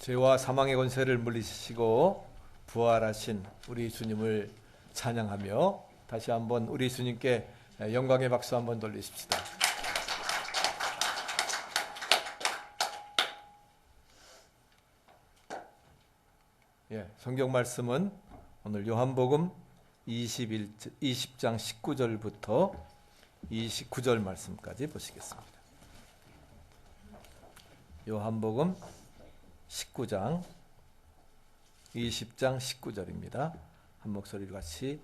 죄와 사망의 권세를 물리치시고 부활하신 우리 주님을 찬양하며 다시 한번 우리 주님께 영광의 박수 한번 돌리십시다. 성경 말씀은 오늘 요한복음 20장 19절부터 29절 말씀까지 보시겠습니다. 요한복음 19장 20장 19절입니다. 한 목소리로 같이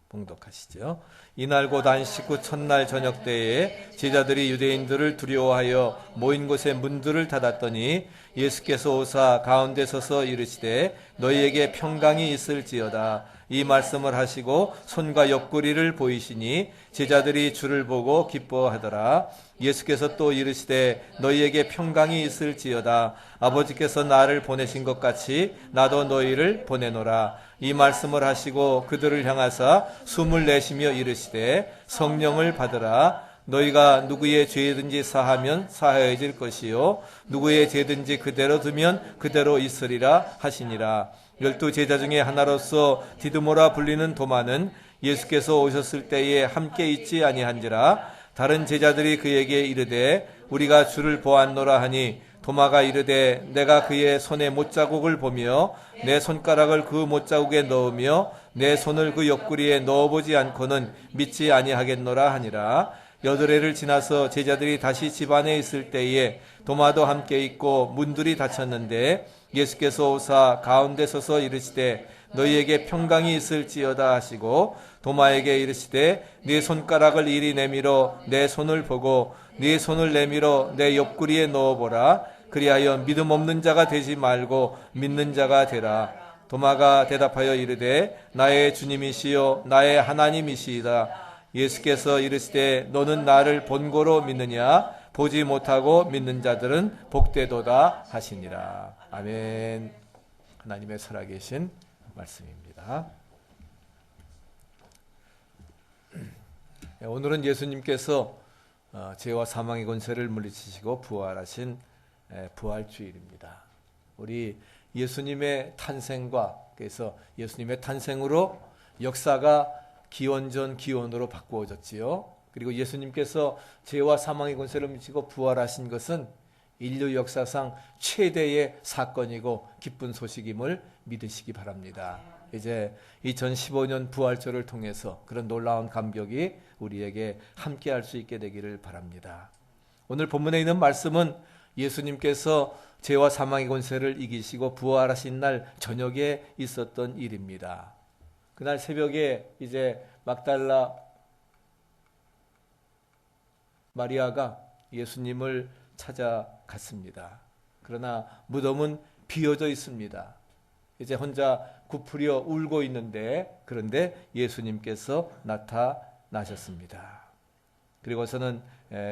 봉독하시죠. 이날 곧 안식 후 첫날 저녁 때에 제자들이 유대인들을 두려워하여 모인 곳에 문들을 닫았더니 예수께서 오사 가운데 서서 이르시되 너희에게 평강이 있을지어다. 이 말씀을 하시고 손과 옆구리를 보이시니 제자들이 주를 보고 기뻐하더라. 예수께서 또 이르시되 너희에게 평강이 있을지어다. 아버지께서 나를 보내신 것 같이 나도 너희를 보내노라. 이 말씀을 하시고 그들을 향하사 숨을 내쉬며 이르시되 성령을 받으라. 너희가 누구의 죄든지 사하면 사하여질 것이요 누구의 죄든지 그대로 두면 그대로 있으리라 하시니라. 12 제자 중에 하나로서 디드모라 불리는 도마는 예수께서 오셨을 때에 함께 있지 아니한지라. 다른 제자들이 그에게 이르되 우리가 주를 보았노라 하니 도마가 이르되 내가 그의 손에 못자국을 보며 내 손가락을 그 못자국에 넣으며 내 손을 그 옆구리에 넣어보지 않고는 믿지 아니하겠노라 하니라. 8해를 지나서 제자들이 다시 집 안에 있을 때에 도마도 함께 있고 문들이 닫혔는데 예수께서 오사 가운데 서서 이르시되 너희에게 평강이 있을지어다 하시고 도마에게 이르시되 네 손가락을 이리 내밀어 내 손을 보고 네 손을 내밀어 내 옆구리에 넣어보라. 그리하여 믿음 없는 자가 되지 말고 믿는 자가 되라. 도마가 대답하여 이르되 나의 주님이시요 나의 하나님이시이다. 예수께서 이르시되 너는 나를 본고로 믿느냐? 보지 못하고 믿는 자들은 복되도다 하시니라. 아멘. 하나님의 살아계신 말씀입니다. 오늘은 예수님께서 죄와 사망의 권세를 물리치시고 부활하신 부활주일입니다. 우리 예수님의 탄생과 그래서 예수님의 탄생으로 역사가 기원전 기원으로 바꾸어졌지요. 그리고 예수님께서 죄와 사망의 권세를 미치고 부활하신 것은 인류 역사상 최대의 사건이고 기쁜 소식임을 믿으시기 바랍니다. 이제 2015년 부활절을 통해서 그런 놀라운 감격이 우리에게 함께할 수 있게 되기를 바랍니다. 오늘 본문에 있는 말씀은 예수님께서 죄와 사망의 권세를 이기시고 부활하신 날 저녁에 있었던 일입니다. 그날 새벽에 이제 막달라 마리아가 예수님을 찾아갔습니다. 그러나 무덤은 비어져 있습니다. 이제 혼자 굽으려 울고 있는데 그런데 예수님께서 나타나셨습니다. 그리고서는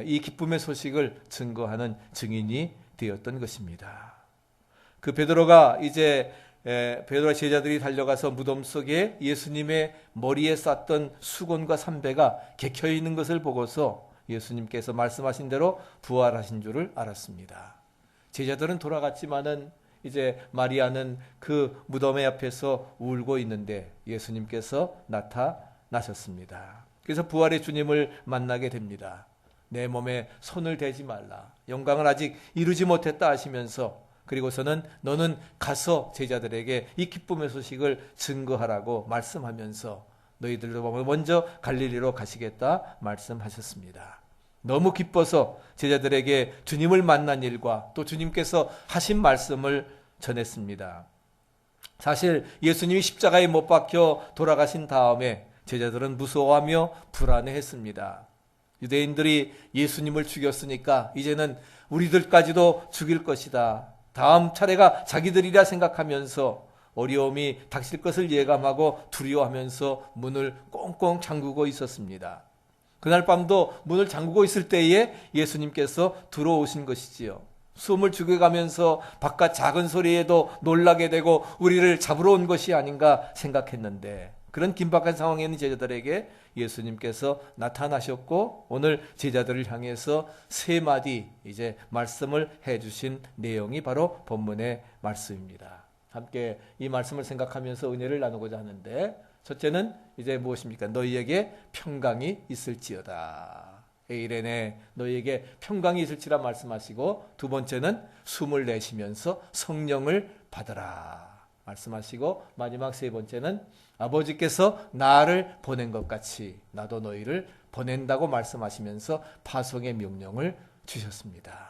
이 기쁨의 소식을 증거하는 증인이 되었던 것입니다. 그 베드로가 이제 베드로와 제자들이 달려가서 무덤 속에 예수님의 머리에 쌌던 수건과 삼배가 개켜 있는 것을 보고서 예수님께서 말씀하신 대로 부활하신 줄을 알았습니다. 제자들은 돌아갔지만은 이제 마리아는 그 무덤의 앞에서 울고 있는데 예수님께서 나타나셨습니다. 그래서 부활의 주님을 만나게 됩니다. 내 몸에 손을 대지 말라. 영광을 아직 이루지 못했다 하시면서 그리고서는 너는 가서 제자들에게 이 기쁨의 소식을 증거하라고 말씀하면서 너희들도 먼저 갈릴리로 가시겠다 말씀하셨습니다. 너무 기뻐서 제자들에게 주님을 만난 일과 또 주님께서 하신 말씀을 전했습니다. 사실 예수님이 십자가에 못 박혀 돌아가신 다음에 제자들은 무서워하며 불안해했습니다. 유대인들이 예수님을 죽였으니까 이제는 우리들까지도 죽일 것이다. 다음 차례가 자기들이라 생각하면서 어려움이 닥칠 것을 예감하고 두려워하면서 문을 꽁꽁 잠그고 있었습니다. 그날 밤도 문을 잠그고 있을 때에 예수님께서 들어오신 것이지요. 숨을 죽여가면서 바깥 작은 소리에도 놀라게 되고 우리를 잡으러 온 것이 아닌가 생각했는데 그런 긴박한 상황에 있는 제자들에게 예수님께서 나타나셨고 오늘 제자들을 향해서 세 마디 이제 말씀을 해주신 내용이 바로 본문의 말씀입니다. 함께 이 말씀을 생각하면서 은혜를 나누고자 하는데, 첫째는 이제 무엇입니까? 너희에게 평강이 있을지어다. 에이레네, 너희에게 평강이 있을지라 말씀하시고, 두 번째는 숨을 내쉬면서 성령을 받으라 말씀하시고, 마지막 세 번째는 아버지께서 나를 보낸 것 같이 나도 너희를 보낸다고 말씀하시면서 파송의 명령을 주셨습니다.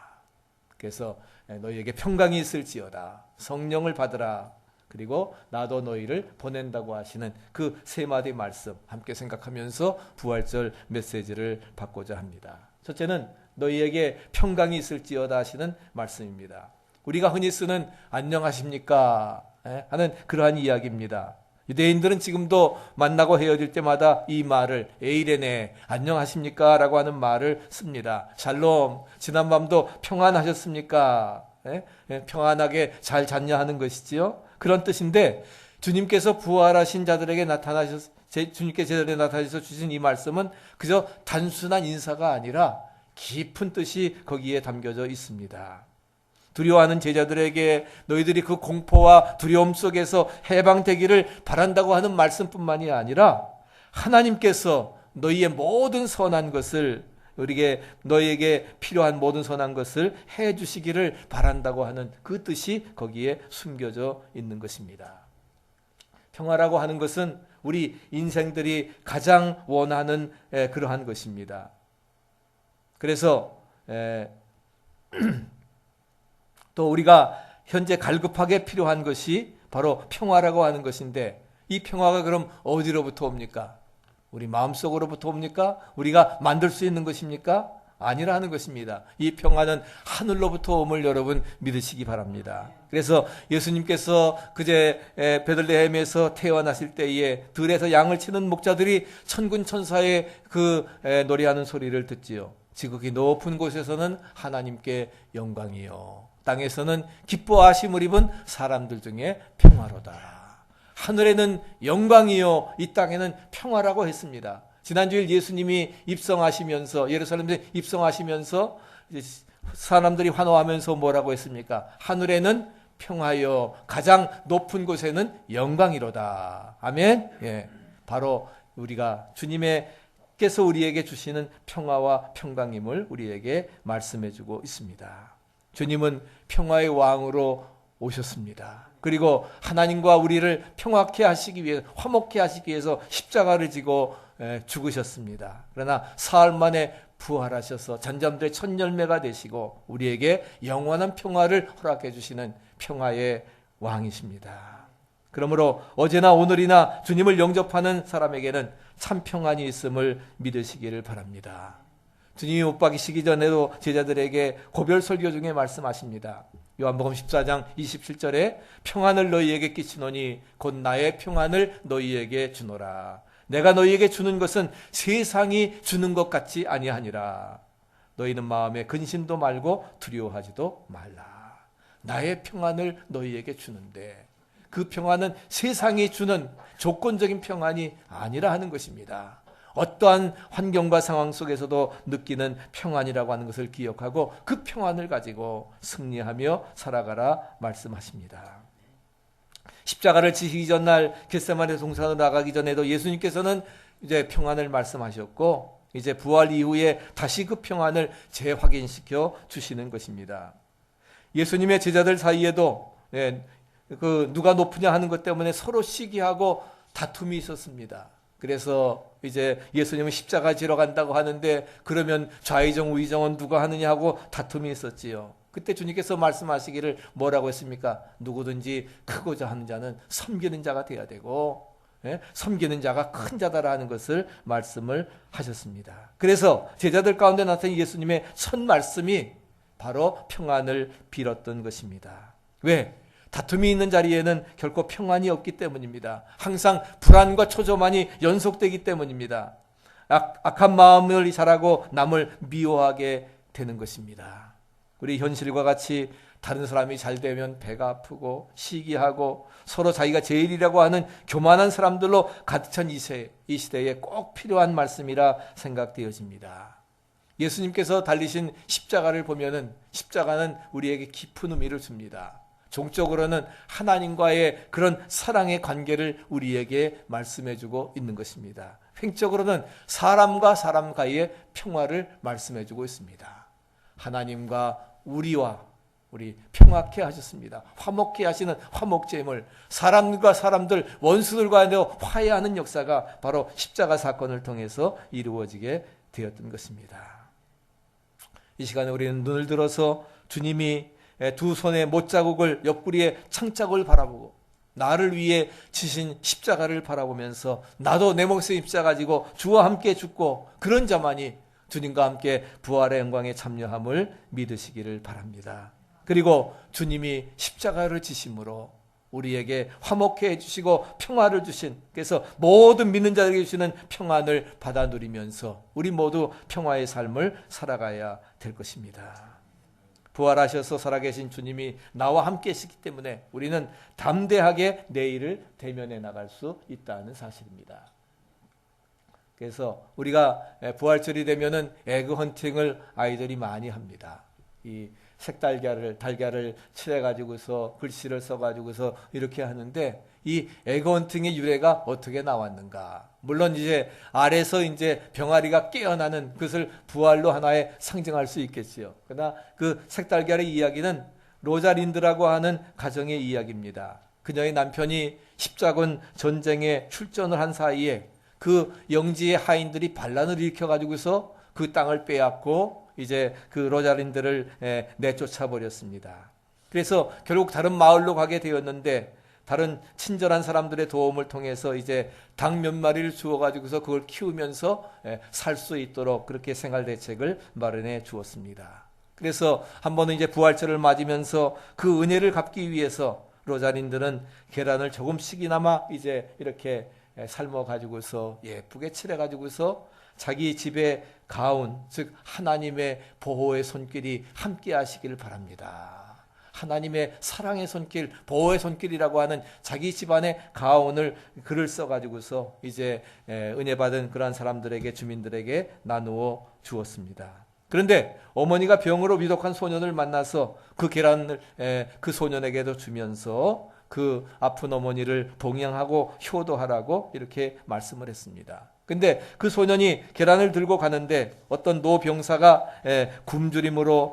그래서 너희에게 평강이 있을지어다, 성령을 받으라, 그리고 나도 너희를 보낸다고 하시는 그 세 마디 말씀 함께 생각하면서 부활절 메시지를 받고자 합니다. 첫째는 너희에게 평강이 있을지어다 하시는 말씀입니다. 우리가 흔히 쓰는 안녕하십니까 하는 그러한 이야기입니다. 유대인들은 지금도 만나고 헤어질 때마다 이 말을 에이레네, 안녕하십니까 라고 하는 말을 씁니다. 샬롬, 지난밤도 평안하셨습니까? 평안하게 잘 잤냐 하는 것이지요. 그런 뜻인데, 주님께서 부활하신 자들에게 주님께 제자들에게 나타나셔서 주신 이 말씀은 그저 단순한 인사가 아니라 깊은 뜻이 거기에 담겨져 있습니다. 두려워하는 제자들에게 너희들이 그 공포와 두려움 속에서 해방되기를 바란다고 하는 말씀뿐만이 아니라, 하나님께서 너희의 모든 선한 것을, 너희에게 필요한 모든 선한 것을 해 주시기를 바란다고 하는 그 뜻이 거기에 숨겨져 있는 것입니다. 평화라고 하는 것은 우리 인생들이 가장 원하는 그러한 것입니다. 그래서 또 우리가 현재 갈급하게 필요한 것이 바로 평화라고 하는 것인데, 이 평화가 그럼 어디로부터 옵니까? 우리 마음속으로부터 옵니까? 우리가 만들 수 있는 것입니까? 아니라 하는 것입니다. 이 평화는 하늘로부터 옴을 여러분 믿으시기 바랍니다. 그래서 예수님께서 그제 베들레헴에서 태어나실 때에 들에서 양을 치는 목자들이 천군 천사의 그 노래하는 소리를 듣지요. 지극히 높은 곳에서는 하나님께 영광이요, 땅에서는 기뻐하심을 입은 사람들 중에 평화로다. 하늘에는 영광이요, 이 땅에는 평화라고 했습니다. 지난주일 예수님이 입성하시면서, 예루살렘에 입성하시면서 사람들이 환호하면서 뭐라고 했습니까? 하늘에는 평화요, 가장 높은 곳에는 영광이로다. 아멘. 예, 바로 우리가 주님께서 우리에게 주시는 평화와 평강임을 우리에게 말씀해주고 있습니다. 주님은 평화의 왕으로 오셨습니다. 그리고 하나님과 우리를 평화케 하시기 위해서, 화목케 하시기 위해서 십자가를 지고 죽으셨습니다. 그러나 사흘 만에 부활하셔서 잔잠들의 첫 열매가 되시고 우리에게 영원한 평화를 허락해 주시는 평화의 왕이십니다. 그러므로 어제나 오늘이나 주님을 영접하는 사람에게는 참 평안이 있음을 믿으시기를 바랍니다. 주님이 못 박이시기 전에도 제자들에게 고별 설교 중에 말씀하십니다. 요한복음 14장 27절에 평안을 너희에게 끼치노니 곧 나의 평안을 너희에게 주노라. 내가 너희에게 주는 것은 세상이 주는 것 같지 아니하니라. 너희는 마음에 근심도 말고 두려워하지도 말라. 나의 평안을 너희에게 주는데, 그 평안은 세상이 주는 조건적인 평안이 아니라 하는 것입니다. 어떠한 환경과 상황 속에서도 느끼는 평안이라고 하는 것을 기억하고 그 평안을 가지고 승리하며 살아가라 말씀하십니다. 십자가를 지시기 전날 겟세마네 동산으로 나가기 전에도 예수님께서는 이제 평안을 말씀하셨고, 이제 부활 이후에 다시 그 평안을 재확인시켜 주시는 것입니다. 예수님의 제자들 사이에도 그 누가 높으냐 하는 것 때문에 서로 시기하고 다툼이 있었습니다. 그래서 이제 예수님은 십자가 지러 간다고 하는데, 그러면 좌의정 우의정은 누가 하느냐 하고 다툼이 있었지요. 그때 주님께서 말씀하시기를 뭐라고 했습니까? 누구든지 크고자 하는 자는 섬기는 자가 되어야 되고, 섬기는 자가 큰 자다라는 것을 말씀을 하셨습니다. 그래서 제자들 가운데 나타난 예수님의 첫 말씀이 바로 평안을 빌었던 것입니다. 왜? 다툼이 있는 자리에는 결코 평안이 없기 때문입니다. 항상 불안과 초조만이 연속되기 때문입니다. 악한 마음을 자라고 남을 미워하게 되는 것입니다. 우리 현실과 같이 다른 사람이 잘 되면 배가 아프고 시기하고 서로 자기가 제일이라고 하는 교만한 사람들로 가득 찬 이 시대에 꼭 필요한 말씀이라 생각되어집니다. 예수님께서 달리신 십자가를 보면은 십자가는 우리에게 깊은 의미를 줍니다. 종적으로는 하나님과의 그런 사랑의 관계를 우리에게 말씀해주고 있는 것입니다. 횡적으로는 사람과 사람과의 평화를 말씀해주고 있습니다. 하나님과 우리 평화케 하셨습니다. 화목케 하시는 화목제물, 사람과 사람들, 원수들과 화해하는 역사가 바로 십자가 사건을 통해서 이루어지게 되었던 것입니다. 이 시간에 우리는 눈을 들어서 주님이 두 손의 못자국을 옆구리에 창자국을 바라보고 나를 위해 지신 십자가를 바라보면서 나도 내 몫의 십자가 지고 주와 함께 죽고 그런 자만이 주님과 함께 부활의 영광에 참여함을 믿으시기를 바랍니다. 그리고 주님이 십자가를 지심으로 우리에게 화목해 주시고 평화를 주신, 그래서 모든 믿는 자들에게 주시는 평안을 받아 누리면서 우리 모두 평화의 삶을 살아가야 될 것입니다. 부활하셔서 살아계신 주님이 나와 함께 계시기 때문에 우리는 담대하게 내일을 대면해 나갈 수 있다는 사실입니다. 그래서 우리가 부활절이 되면은 에그 헌팅을 아이들이 많이 합니다. 이 달걀을 칠해가지고서 글씨를 써가지고서 이렇게 하는데 이 에그 헌팅의 유래가 어떻게 나왔는가? 물론 이제 알에서 이제 병아리가 깨어나는 그것을 부활로 하나의 상징할 수 있겠지요. 그러나 그 색달걀의 이야기는 로자린드라고 하는 가정의 이야기입니다. 그녀의 남편이 십자군 전쟁에 출전을 한 사이에 그 영지의 하인들이 반란을 일으켜가지고서 그 땅을 빼앗고 이제 그 로자린드를 내쫓아 버렸습니다. 그래서 결국 다른 마을로 가게 되었는데 다른 친절한 사람들의 도움을 통해서 이제 닭 몇 마리를 주어가지고서 그걸 키우면서 살 수 있도록 그렇게 생활 대책을 마련해 주었습니다. 그래서 한 번은 이제 부활절을 맞으면서 그 은혜를 갚기 위해서 로자린드는 계란을 조금씩이나마 이제 이렇게 삶아가지고서 예쁘게 칠해가지고서 자기 집의 가운, 즉 하나님의 보호의 손길이 함께 하시기를 바랍니다. 하나님의 사랑의 손길, 보호의 손길이라고 하는 자기 집안의 가운을 글을 써가지고서 이제 은혜 받은 그러한 사람들에게, 주민들에게 나누어 주었습니다. 그런데 어머니가 병으로 위독한 소년을 만나서 그 계란을 그 소년에게도 주면서 그 아픈 어머니를 동양하고 효도하라고 이렇게 말씀을 했습니다. 근데 그 소년이 계란을 들고 가는데 어떤 노병사가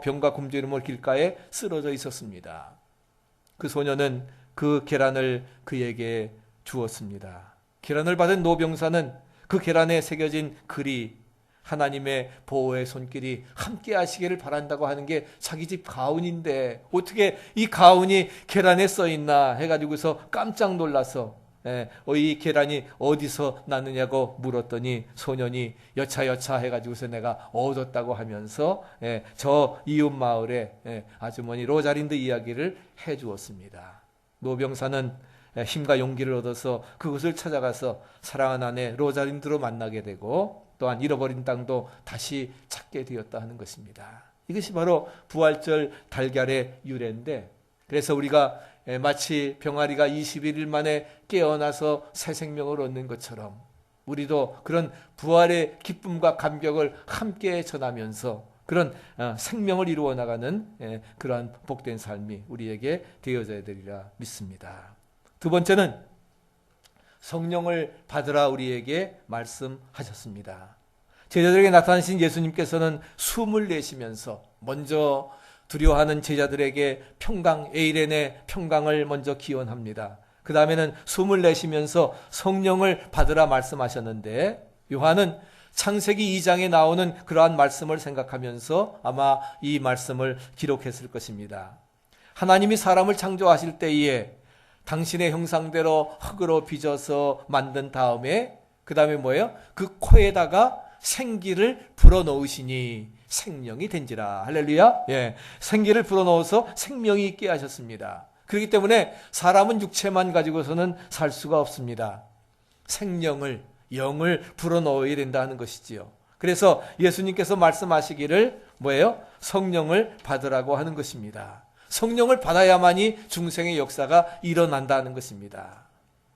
병과 굶주림으로 길가에 쓰러져 있었습니다. 그 소년은 그 계란을 그에게 주었습니다. 계란을 받은 노병사는 그 계란에 새겨진 글이 하나님의 보호의 손길이 함께 하시기를 바란다고 하는 게 자기 집 가운인데 어떻게 이 가운이 계란에 써있나 해가지고서 깜짝 놀라서 이 계란이 어디서 났느냐고 물었더니 소년이 여차 해가지고서 내가 얻었다고 하면서 저 이웃 마을에 아주머니 로자린드 이야기를 해주었습니다. 노병사는 힘과 용기를 얻어서 그곳을 찾아가서 사랑하는 아내 로자린드로 만나게 되고 또한 잃어버린 땅도 다시 찾게 되었다 하는 것입니다. 이것이 바로 부활절 달걀의 유래인데, 그래서 우리가 마치 병아리가 21일 만에 깨어나서 새 생명을 얻는 것처럼 우리도 그런 부활의 기쁨과 감격을 함께 전하면서 그런 생명을 이루어 나가는 그러한 복된 삶이 우리에게 되어져야 되리라 믿습니다. 두 번째는 성령을 받으라 우리에게 말씀하셨습니다. 제자들에게 나타나신 예수님께서는 숨을 내쉬면서 먼저 두려워하는 제자들에게 에이렌의 평강을 먼저 기원합니다. 그 다음에는 숨을 내쉬면서 성령을 받으라 말씀하셨는데, 요한은 창세기 2장에 나오는 그러한 말씀을 생각하면서 아마 이 말씀을 기록했을 것입니다. 하나님이 사람을 창조하실 때에 당신의 형상대로 흙으로 빚어서 만든 다음에 그 다음에 뭐예요? 그 코에다가 생기를 불어넣으시니 생명이 된지라. 할렐루야. 생기를 불어넣어서 생명이 있게 하셨습니다. 그렇기 때문에 사람은 육체만 가지고서는 살 수가 없습니다. 영을 불어넣어야 된다 하는 것이지요. 그래서 예수님께서 말씀하시기를 뭐예요? 성령을 받으라고 하는 것입니다. 성령을 받아야만이 중생의 역사가 일어난다는 것입니다.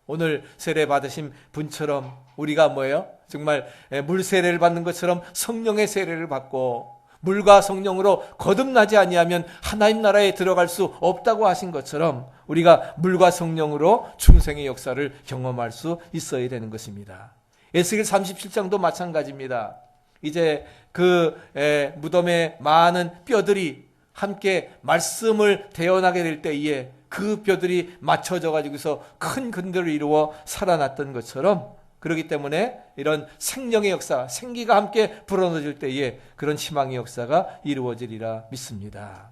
오늘 세례 받으신 분처럼 우리가 뭐예요? 정말 물 세례를 받는 것처럼 성령의 세례를 받고 물과 성령으로 거듭나지 아니하면 하나님 나라에 들어갈 수 없다고 하신 것처럼 우리가 물과 성령으로 중생의 역사를 경험할 수 있어야 되는 것입니다. 에스겔 37장도 마찬가지입니다. 이제 그 무덤에 많은 뼈들이 함께 말씀을 대언하게 될 때에 그 뼈들이 맞춰져 가지고서 큰 근들을 이루어 살아났던 것처럼, 그렇기 때문에 이런 생명의 역사, 생기가 함께 불어넣어질 때에 그런 희망의 역사가 이루어지리라 믿습니다.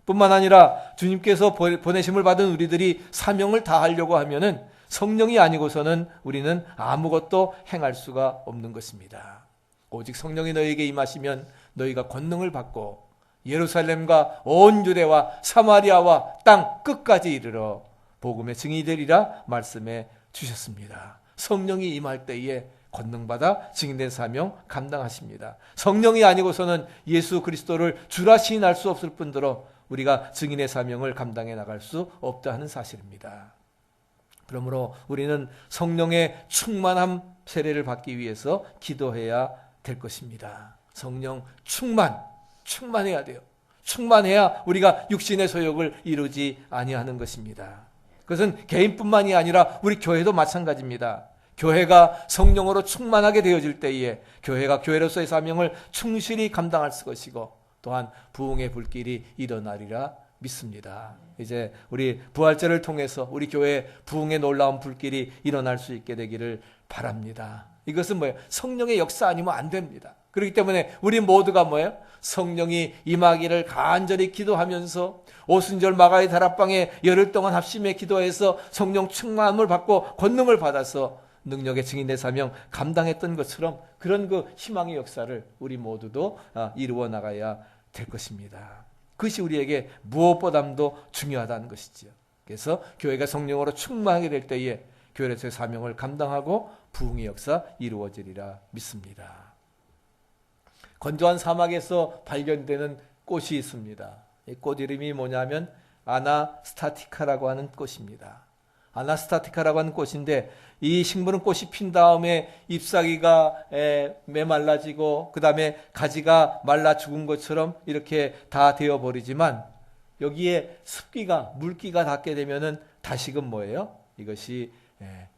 뿐만 아니라 주님께서 보내심을 받은 우리들이 사명을 다하려고 하면은 성령이 아니고서는 우리는 아무것도 행할 수가 없는 것입니다. 오직 성령이 너희에게 임하시면 너희가 권능을 받고 예루살렘과 온 유대와 사마리아와 땅 끝까지 이르러 복음의 증인이 되리라 말씀해 주셨습니다. 성령이 임할 때에 권능받아 증인된 사명 감당하십니다. 성령이 아니고서는 예수 그리스도를 주라 시인할 수 없을 뿐더러 우리가 증인의 사명을 감당해 나갈 수 없다 하는 사실입니다. 그러므로 우리는 성령의 충만함 세례를 받기 위해서 기도해야 될 것입니다. 성령 충만해야 돼요. 충만해야 우리가 육신의 소욕을 이루지 아니하는 것입니다. 그것은 개인뿐만이 아니라 우리 교회도 마찬가지입니다. 교회가 성령으로 충만하게 되어질 때에 교회가 교회로서의 사명을 충실히 감당할 것이고 또한 부흥의 불길이 일어나리라 믿습니다. 이제 우리 부활절을 통해서 우리 교회에 부흥의 놀라운 불길이 일어날 수 있게 되기를 바랍니다. 이것은 뭐예요? 성령의 역사 아니면 안 됩니다. 그렇기 때문에 우리 모두가 뭐예요? 성령이 임하기를 간절히 기도하면서 오순절 마가의 다락방에 열흘 동안 합심해 기도해서 성령 충만함을 받고 권능을 받아서 능력의 증인의 사명 감당했던 것처럼 그런 그 희망의 역사를 우리 모두도 이루어 나가야 될 것입니다. 그것이 우리에게 무엇보다도 중요하다는 것이지요. 그래서 교회가 성령으로 충만하게 될 때에 교회에서의 사명을 감당하고 부흥의 역사 이루어지리라 믿습니다. 건조한 사막에서 발견되는 꽃이 있습니다. 이 꽃 이름이 뭐냐면 아나스타티카라고 하는 꽃입니다. 아나스타티카라고 하는 꽃인데 이 식물은 꽃이 핀 다음에 잎사귀가 메말라지고 그 다음에 가지가 말라 죽은 것처럼 이렇게 다 되어버리지만 여기에 습기가 물기가 닿게 되면은 다시금 뭐예요? 이것이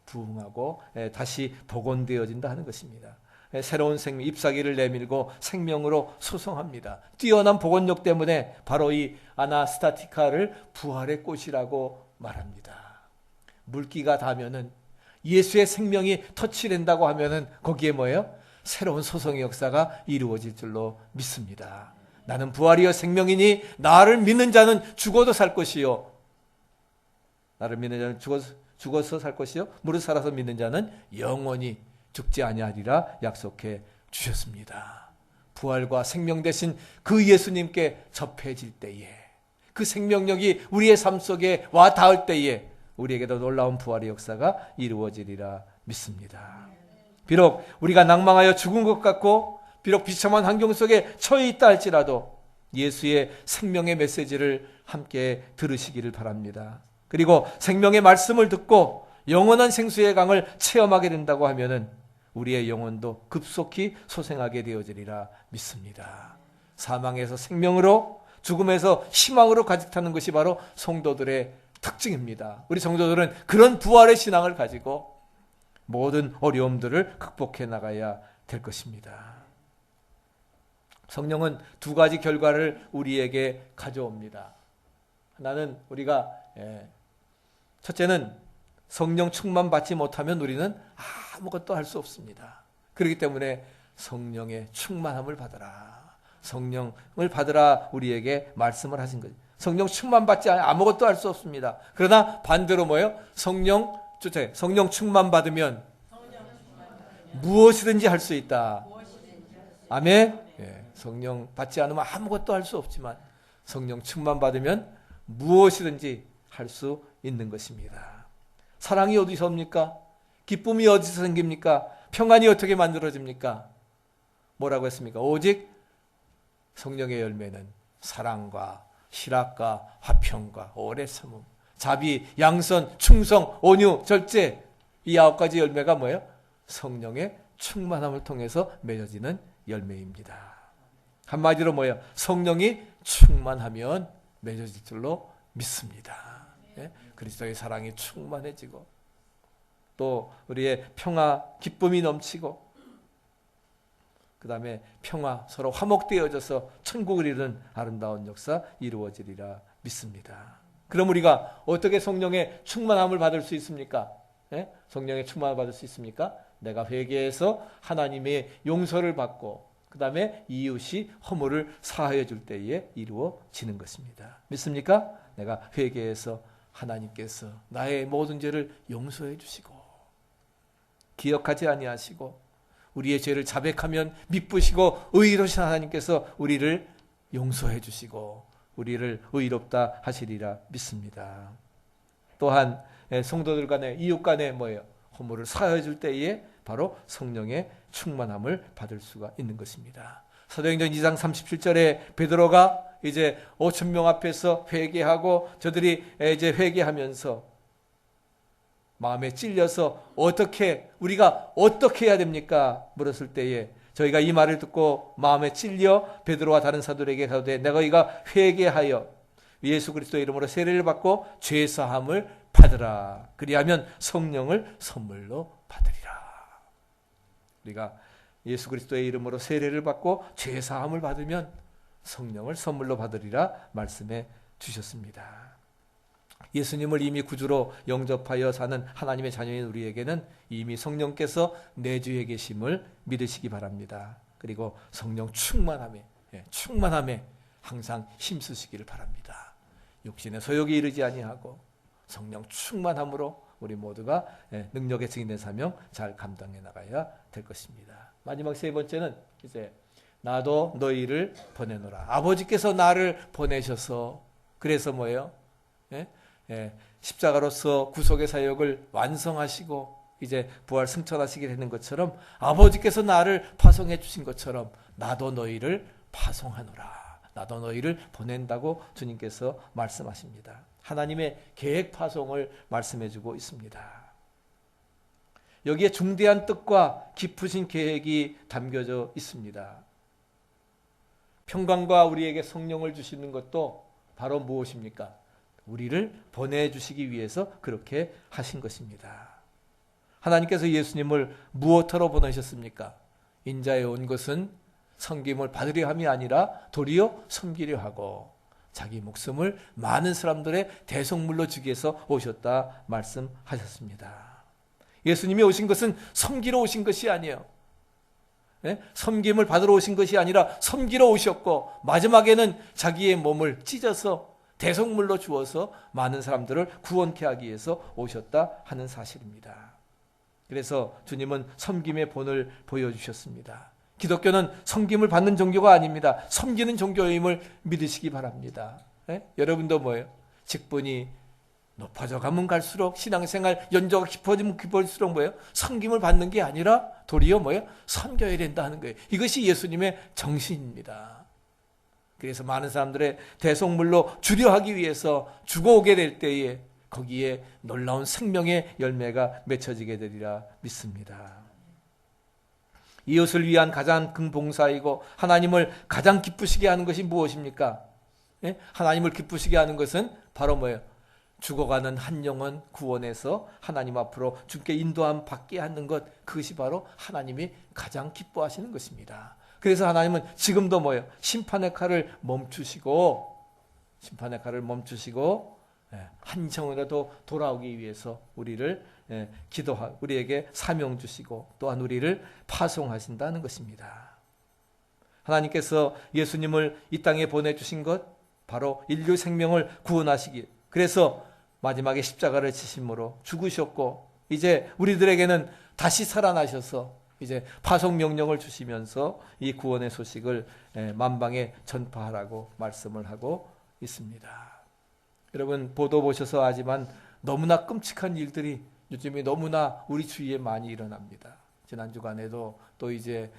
부흥하고 다시 복원되어진다 하는 것입니다. 새로운 생명, 잎사귀를 내밀고 생명으로 소성합니다. 뛰어난 복원력 때문에 바로 이 아나스타티카를 부활의 꽃이라고 말합니다. 물기가 닿으면은 예수의 생명이 터치된다고 하면은 거기에 뭐예요? 새로운 소성의 역사가 이루어질 줄로 믿습니다. 나는 부활이요 생명이니 나를 믿는 자는 죽어도 살 것이요. 나를 믿는 자는 죽어서 살 것이요. 무릇 살아서 믿는 자는 영원히 죽지 아니하리라 약속해 주셨습니다. 부활과 생명 되신 그 예수님께 접해질 때에 그 생명력이 우리의 삶 속에 와 닿을 때에 우리에게도 놀라운 부활의 역사가 이루어지리라 믿습니다. 비록 우리가 낭망하여 죽은 것 같고 비록 비참한 환경 속에 처해 있다 할지라도 예수의 생명의 메시지를 함께 들으시기를 바랍니다. 그리고 생명의 말씀을 듣고 영원한 생수의 강을 체험하게 된다고 하면은 우리의 영혼도 급속히 소생하게 되어지리라 믿습니다. 사망에서 생명으로 죽음에서 희망으로 가득 타는 것이 바로 성도들의 특징입니다. 우리 성도들은 그런 부활의 신앙을 가지고 모든 어려움들을 극복해 나가야 될 것입니다. 성령은 두 가지 결과를 우리에게 가져옵니다. 하나는 우리가 첫째는 성령 충만 받지 못하면 우리는 아무것도 할 수 없습니다. 그렇기 때문에 성령의 충만함을 받으라. 성령을 받으라 우리에게 말씀을 하신 거죠. 성령 충만 받지 않으면 아무것도 할 수 없습니다. 그러나 반대로 뭐예요? 성령 충만 받으면 무엇이든지 할 수 있다. 아멘. 성령 받지 않으면 아무것도 할 수 없지만 성령 충만 받으면 무엇이든지 할 수 있는 것입니다. 사랑이 어디서 옵니까? 기쁨이 어디서 생깁니까? 평안이 어떻게 만들어집니까? 뭐라고 했습니까? 오직 성령의 열매는 사랑과 실학과 화평과 오래 참음, 자비, 양선, 충성, 온유, 절제, 이 9가지 열매가 뭐예요? 성령의 충만함을 통해서 맺어지는 열매입니다. 한마디로 뭐예요? 성령이 충만하면 맺어질 줄로 믿습니다. 예? 그리스도의 사랑이 충만해지고 또 우리의 평화, 기쁨이 넘치고 그 다음에 평화, 서로 화목되어져서 천국을 이루는 아름다운 역사 이루어지리라 믿습니다. 그럼 우리가 어떻게 성령의 충만함을 받을 수 있습니까? 예? 성령의 충만함을 받을 수 있습니까? 내가 회개해서 하나님의 용서를 받고 그 다음에 이웃이 허물을 사하여 줄 때에 이루어지는 것입니다. 믿습니까? 내가 회개해서 하나님께서 나의 모든 죄를 용서해 주시고 기억하지 아니하시고 우리의 죄를 자백하면 미쁘시고 의로우신 하나님께서 우리를 용서해 주시고 우리를 의롭다 하시리라 믿습니다. 또한 성도들 간에 이웃 간에 뭐예요? 허물을 사하여 줄 때에 바로 성령의 충만함을 받을 수가 있는 것입니다. 사도행전 2장 37절에 베드로가 이제 5,000명 앞에서 회개하고 저들이 이제 회개하면서 마음에 찔려서 우리가 어떻게 해야 됩니까? 물었을 때에 저희가 이 말을 듣고 마음에 찔려 베드로와 다른 사도들에게 가로되 너희가 회개하여 예수 그리스도의 이름으로 세례를 받고 죄 사함을 받으라. 그리하면 성령을 선물로 받으리라. 우리가 예수 그리스도의 이름으로 세례를 받고 죄 사함을 받으면 성령을 선물로 받으리라 말씀해 주셨습니다. 예수님을 이미 구주로 영접하여 사는 하나님의 자녀인 우리에게는 이미 성령께서 내주에 계심을 믿으시기 바랍니다. 그리고 성령 충만함에 항상 힘쓰시기를 바랍니다. 육신의 소욕이 이르지 아니하고 성령 충만함으로 우리 모두가 능력에 증인된 사명 잘 감당해 나가야 될 것입니다. 마지막 세 번째는 이제 나도 너희를 보내노라. 아버지께서 나를 보내셔서 그래서 뭐예요? 십자가로서 구속의 사역을 완성하시고 이제 부활 승천하시게 되는 것처럼 아버지께서 나를 파송해 주신 것처럼 나도 너희를 파송하노라. 나도 너희를 보낸다고 주님께서 말씀하십니다. 하나님의 계획 파송을 말씀해 주고 있습니다. 여기에 중대한 뜻과 깊으신 계획이 담겨져 있습니다. 평강과 우리에게 성령을 주시는 것도 바로 무엇입니까? 우리를 보내주시기 위해서 그렇게 하신 것입니다. 하나님께서 예수님을 무엇하러 보내셨습니까? 인자에 온 것은 섬김을 받으려 함이 아니라 도리어 섬기려 하고 자기 목숨을 많은 사람들의 대속물로 주기 위해서 오셨다 말씀하셨습니다. 예수님이 오신 것은 섬기러 오신 것이 아니에요. 섬김을 받으러 오신 것이 아니라 섬기러 오셨고 마지막에는 자기의 몸을 찢어서 대속물로 주어서 많은 사람들을 구원케 하기 위해서 오셨다 하는 사실입니다. 그래서 주님은 섬김의 본을 보여주셨습니다. 기독교는 섬김을 받는 종교가 아닙니다. 섬기는 종교임을 믿으시기 바랍니다. 여러분도 뭐예요? 직분이 높아져 가면 갈수록 신앙생활 연조가 깊어지면 깊어질수록 뭐예요? 섬김을 받는 게 아니라 도리어 뭐예요? 섬겨야 된다 하는 거예요. 이것이 예수님의 정신입니다. 그래서 많은 사람들의 대속물로 주려 하기 위해서 죽어오게 될 때에 거기에 놀라운 생명의 열매가 맺혀지게 되리라 믿습니다. 이웃을 위한 가장 큰 봉사이고 하나님을 가장 기쁘시게 하는 것이 무엇입니까? 하나님을 기쁘시게 하는 것은 바로 뭐예요? 죽어가는 한 영혼 구원해서 하나님 앞으로 주께 인도함 받게 하는 것, 그것이 바로 하나님이 가장 기뻐하시는 것입니다. 그래서 하나님은 지금도 뭐예요? 심판의 칼을 멈추시고 한 정이라도 돌아오기 위해서 우리를 우리에게 사명 주시고 또한 우리를 파송하신다는 것입니다. 하나님께서 예수님을 이 땅에 보내주신 것 바로 인류 생명을 구원하시기, 그래서 마지막에 십자가를 지심으로 죽으셨고 이제 우리들에게는 다시 살아나셔서 이제 파송 명령을 주시면서 이 구원의 소식을 만방에 전파하라고 말씀을 하고 있습니다. 여러분 보도 보셔서 알지만 너무나 끔찍한 일들이 요즘에 너무나 우리 주위에 많이 일어납니다. 지난 주간에도 또 이제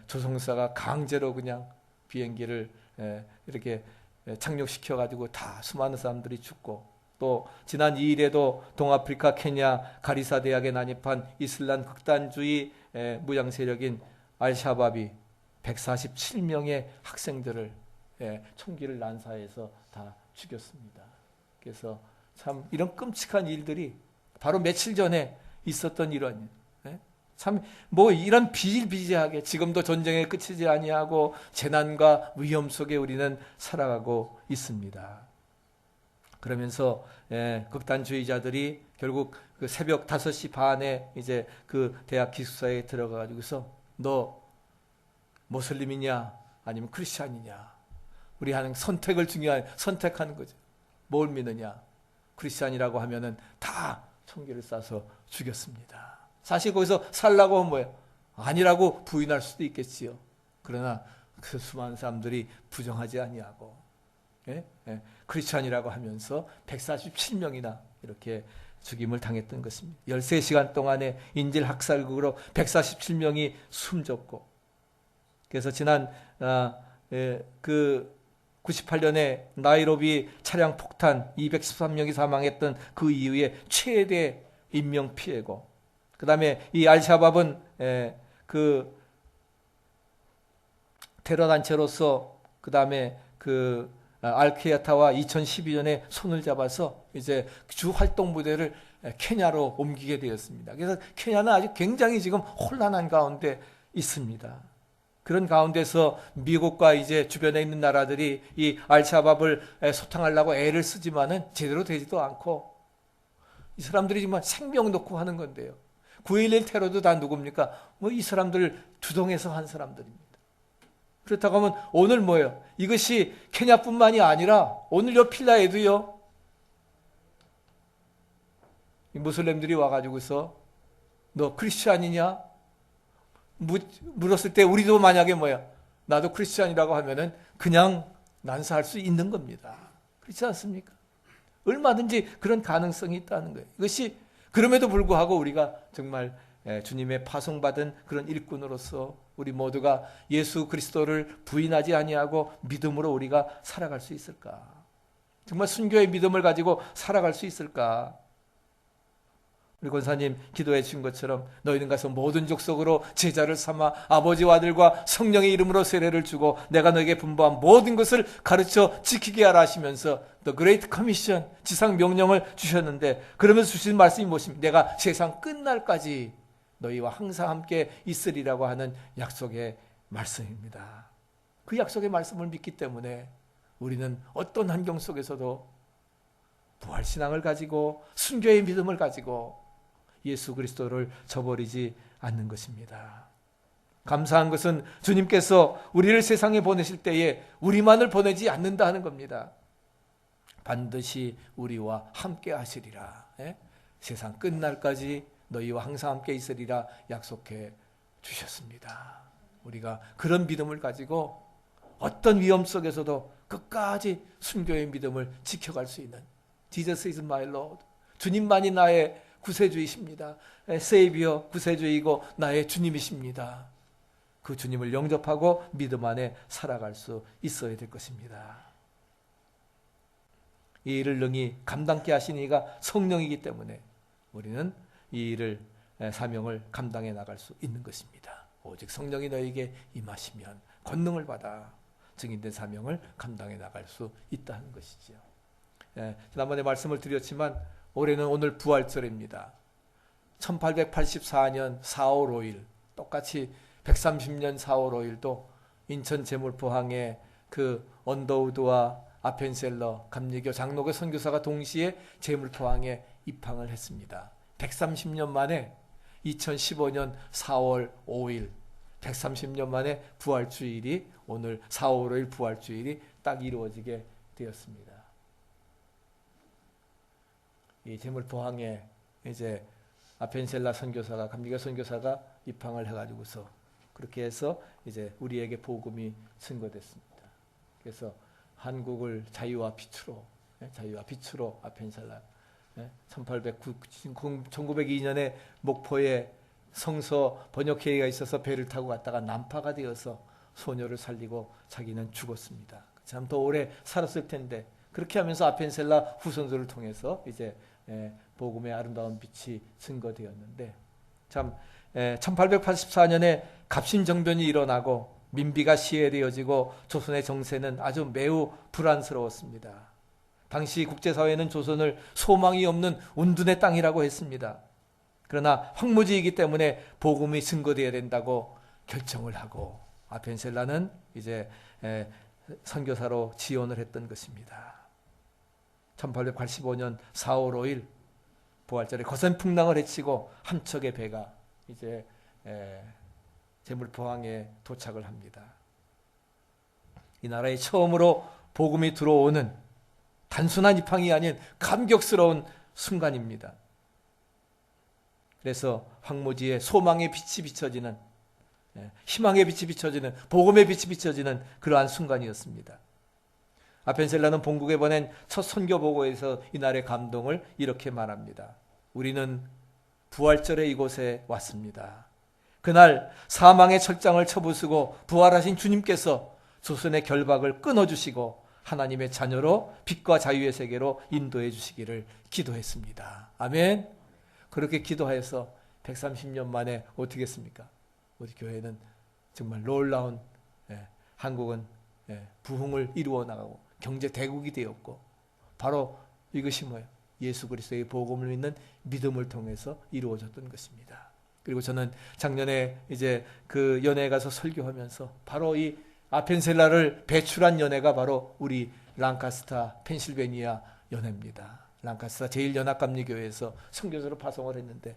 조선사가 강제로 그냥 비행기를 이렇게 착륙시켜가지고 다 수많은 사람들이 죽고, 또 지난 2일에도 동아프리카 케냐 가리사 대학에 난입한 이슬람 극단주의 무장 세력인 알샤밥이 147명의 학생들을 총기를 난사해서 다 죽였습니다. 그래서 참 이런 끔찍한 일들이 바로 며칠 전에 있었던 이런, 참 뭐 이런 비일비재하게 지금도 전쟁에 그치지 아니하고 재난과 위험 속에 우리는 살아가고 있습니다. 그러면서 극단주의자들이 결국 그 새벽 5시 반에 이제 그 대학 기숙사에 들어가 가지고서 너 모슬림이냐 아니면 크리스찬이냐, 우리 하는 선택을 선택하는 거죠. 뭘 믿느냐. 크리스찬이라고 하면은 다 총기를 쏴서 죽였습니다. 사실 거기서 살라고 하면 뭐예요? 아니라고 부인할 수도 있겠지요. 그러나 그 수많은 사람들이 부정하지 아니하고 크리스찬이라고 하면서 147명이나 이렇게 죽임을 당했던 것입니다. 13시간 동안의 인질 학살극으로 147명이 숨졌고, 그래서 지난 그 98년에 나이로비 차량 폭탄 213명이 사망했던 그 이후에 최대 인명 피해고, 그 다음에 이 알샤밥은 그 테러 단체로서 그 다음에 그 알케야타와 2012년에 손을 잡아서 이제 주 활동 무대를 케냐로 옮기게 되었습니다. 그래서 케냐는 아주 굉장히 지금 혼란한 가운데 있습니다. 그런 가운데서 미국과 이제 주변에 있는 나라들이 이 알샤밥을 소탕하려고 애를 쓰지만은 제대로 되지도 않고, 이 사람들이 정말 생명 놓고 하는 건데요. 9.11 테러도 다 누굽니까? 뭐 이 사람들 주동해서 한 사람들입니다. 그렇다고 하면 오늘 뭐예요? 이것이 케냐뿐만이 아니라 오늘 요 필라에도요, 이 무슬림들이 와가지고서 너 크리스찬이냐? 물었을 때 우리도 만약에 뭐야? 나도 크리스찬이라고 하면은 그냥 난사할 수 있는 겁니다. 그렇지 않습니까? 얼마든지 그런 가능성이 있다는 거예요. 이것이 그럼에도 불구하고 우리가 정말 주님의 파송받은 그런 일꾼으로서 우리 모두가 예수 그리스도를 부인하지 아니하고 믿음으로 우리가 살아갈 수 있을까? 정말 순교의 믿음을 가지고 살아갈 수 있을까? 우리 권사님 기도해 주신 것처럼 너희는 가서 모든 족속으로 제자를 삼아 아버지와 아들과 성령의 이름으로 세례를 주고 내가 너에게 분부한 모든 것을 가르쳐 지키게 하라 하시면서 The Great Commission, 지상 명령을 주셨는데, 그러면서 주신 말씀이 무엇입니까? 내가 세상 끝날까지 너희와 항상 함께 있으리라고 하는 약속의 말씀입니다. 그 약속의 말씀을 믿기 때문에 우리는 어떤 환경 속에서도 부활신앙을 가지고 순교의 믿음을 가지고 예수 그리스도를 저버리지 않는 것입니다. 감사한 것은 주님께서 우리를 세상에 보내실 때에 우리만을 보내지 않는다 하는 겁니다. 반드시 우리와 함께 하시리라. 세상 끝날까지 너희와 항상 함께 있으리라 약속해 주셨습니다. 우리가 그런 믿음을 가지고 어떤 위험 속에서도 끝까지 순교의 믿음을 지켜갈 수 있는, Jesus is my Lord, 주님만이 나의 구세주이십니다. 세이비어, 구세주이고 나의 주님이십니다. 그 주님을 영접하고 믿음 안에 살아갈 수 있어야 될 것입니다. 이 일을 능히 감당케 하신 이가 성령이기 때문에 우리는 이 일을, 사명을 감당해 나갈 수 있는 것입니다. 오직 성령이 너에게 임하시면 권능을 받아 증인된 사명을 감당해 나갈 수 있다는 것이죠. 지난번에 말씀을 드렸지만 올해는 오늘 부활절입니다. 1884년 4월 5일, 똑같이 130년 4월 5일도 인천 제물포항에 그 언더우드와 아펜셀러 감리교 장로교 선교사가 동시에 제물포항에 입항을 했습니다. 130년 만에 2015년 4월 5일, 130년 만에 부활주일이, 오늘 4월 5일 부활주일이 딱 이루어지게 되었습니다. 이 제물포항에 이제 아펜셀라 선교사가, 감리교 선교사가 입항을 해가지고서 그렇게 해서 이제 우리에게 복음이 증거됐습니다. 그래서 한국을 자유와 빛으로 아펜셀라, 1902년에 목포에 성서 번역회의가 있어서 배를 타고 갔다가 난파가 되어서 소녀를 살리고 자기는 죽었습니다. 참 더 오래 살았을 텐데 그렇게 하면서 아펜셀라 후손들을 통해서 이제 복음의 아름다운 빛이 증거되었는데 참 1884년에 갑신정변이 일어나고 민비가 시해되어지고 조선의 정세는 아주 매우 불안스러웠습니다. 당시 국제사회는 조선을 소망이 없는 운둔의 땅이라고 했습니다. 그러나 황무지이기 때문에 복음이 증거되어야 된다고 결정을 하고 아펜셀라는 이제 선교사로 지원을 했던 것입니다. 1885년 4월 5일 부활절에 거센 풍랑을 헤치고 한 척의 배가 이제 제물포항에 도착을 합니다. 이 나라에 처음으로 복음이 들어오는 단순한 입항이 아닌 감격스러운 순간입니다. 그래서 황무지에 소망의 빛이 비춰지는, 희망의 빛이 비춰지는, 복음의 빛이 비춰지는 그러한 순간이었습니다. 아펜셀라는 본국에 보낸 첫 선교 보고에서 이날의 감동을 이렇게 말합니다. 우리는 부활절에 이곳에 왔습니다. 그날 사망의 철장을 쳐부수고 부활하신 주님께서 조선의 결박을 끊어주시고 하나님의 자녀로 빛과 자유의 세계로 인도해 주시기를 기도했습니다. 아멘. 그렇게 기도해서 130년 만에 어떻게 했습니까? 우리 교회는 정말 놀라운, 한국은 부흥을 이루어 나가고 경제 대국이 되었고, 바로 이것이 뭐예요? 예수 그리스도의 복음을 믿는 믿음을 통해서 이루어졌던 것입니다. 그리고 저는 작년에 이제 그 연회에 가서 설교하면서 바로 이 아펜셀라를 배출한 연회가 바로 우리 랑카스타 펜실베니아 연회입니다. 랑카스타 제1연합감리교회에서 선교사로 파송을 했는데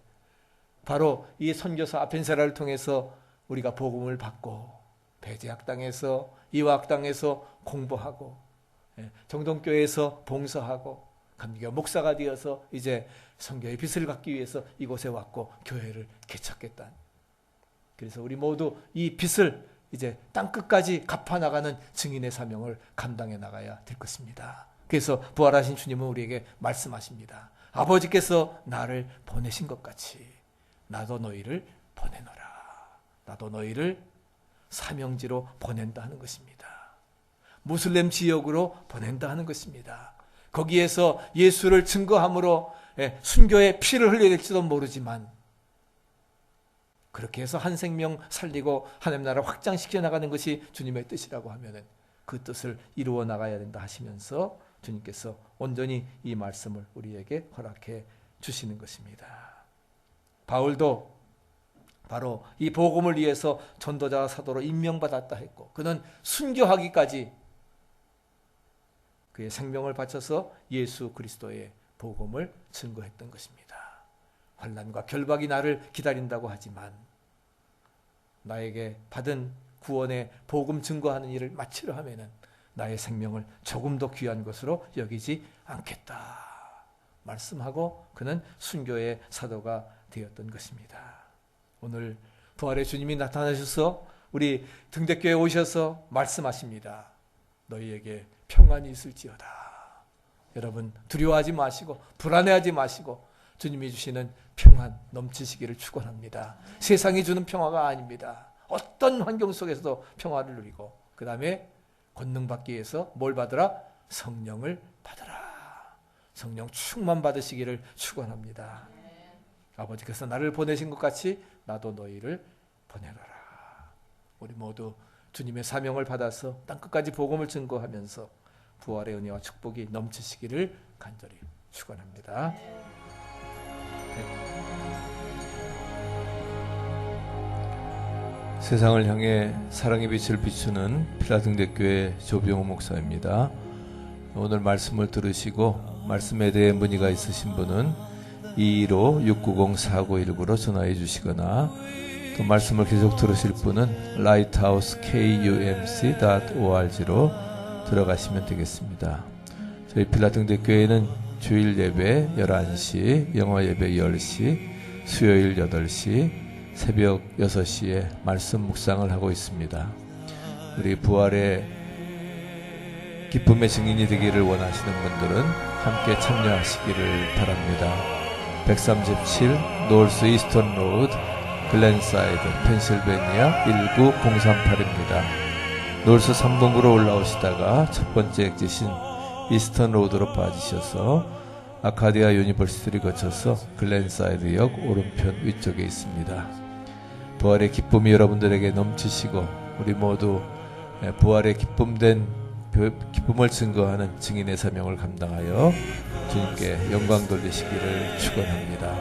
바로 이 선교사 아펜셀라를 통해서 우리가 복음을 받고 배제학당에서 이화학당에서 공부하고 정동교회에서 봉사하고 감리교 목사가 되어서 이제 선교의 빛을 갖기 위해서 이곳에 왔고 교회를 개척했다. 그래서 우리 모두 이 빛을 이제 땅끝까지 갚아나가는 증인의 사명을 감당해 나가야 될 것입니다. 그래서 부활하신 주님은 우리에게 말씀하십니다. 아버지께서 나를 보내신 것 같이 나도 너희를 보내노라. 나도 너희를 사명지로 보낸다 하는 것입니다. 무슬림 지역으로 보낸다 하는 것입니다. 거기에서 예수를 증거함으로 순교의 피를 흘려야 될지도 모르지만 그렇게 해서 한 생명 살리고 하나님 나라를 확장시켜 나가는 것이 주님의 뜻이라고 하면은 그 뜻을 이루어 나가야 된다 하시면서 주님께서 온전히 이 말씀을 우리에게 허락해 주시는 것입니다. 바울도 바로 이 복음을 위해서 전도자와 사도로 임명받았다 했고 그는 순교하기까지 그의 생명을 바쳐서 예수 그리스도의 복음을 증거했던 것입니다. 환난과 결박이 나를 기다린다고 하지만 나에게 받은 구원의 복음 증거하는 일을 마치려 하면은 나의 생명을 조금 더 귀한 것으로 여기지 않겠다 말씀하고 그는 순교의 사도가 되었던 것입니다. 오늘 부활의 주님이 나타나셔서 우리 등대교회에 오셔서 말씀하십니다. 너희에게 평안이 있을지어다. 여러분 두려워하지 마시고 불안해하지 마시고 주님이 주시는 평안 넘치시기를 축원합니다. 세상이 주는 평화가 아닙니다. 어떤 환경 속에서도 평화를 누리고 그 다음에 권능받기 위해서 뭘 받으라? 성령을 받으라. 성령 충만 받으시기를 축원합니다. 아버지께서 나를 보내신 것 같이 나도 너희를 보내노라. 우리 모두 주님의 사명을 받아서 땅끝까지 복음을 증거하면서 부활의 은혜와 축복이 넘치시기를 간절히 축원합니다. 세상을 향해 사랑의 빛을 비추는 필라델피아교회 조병호 목사입니다. 오늘 말씀을 들으시고 말씀에 대해 문의가 있으신 분은 215-690-4919로 전화해 주시거나 또 말씀을 계속 들으실 분은 lighthousekumc.org로 들어가시면 되겠습니다. 저희 필라델피아교회는 주일 예배 11시, 영어 예배 10시, 수요일 8시, 새벽 6시에 말씀 묵상을 하고 있습니다. 우리 부활의 기쁨의 증인이 되기를 원하시는 분들은 함께 참여하시기를 바랍니다. 137 노스 이스턴 로드 글렌사이드 펜실베니아 19038입니다. 노스 3동구로 올라오시다가 첫 번째 엑짓인 이스턴 로드로 빠지셔서 아카디아 유니버시티를 거쳐서 글렌사이드역 오른편 위쪽에 있습니다. 부활의 기쁨이 여러분들에게 넘치시고 우리 모두 부활의 기쁨을 증거하는 증인의 사명을 감당하여 주님께 영광 돌리시기를 축원합니다.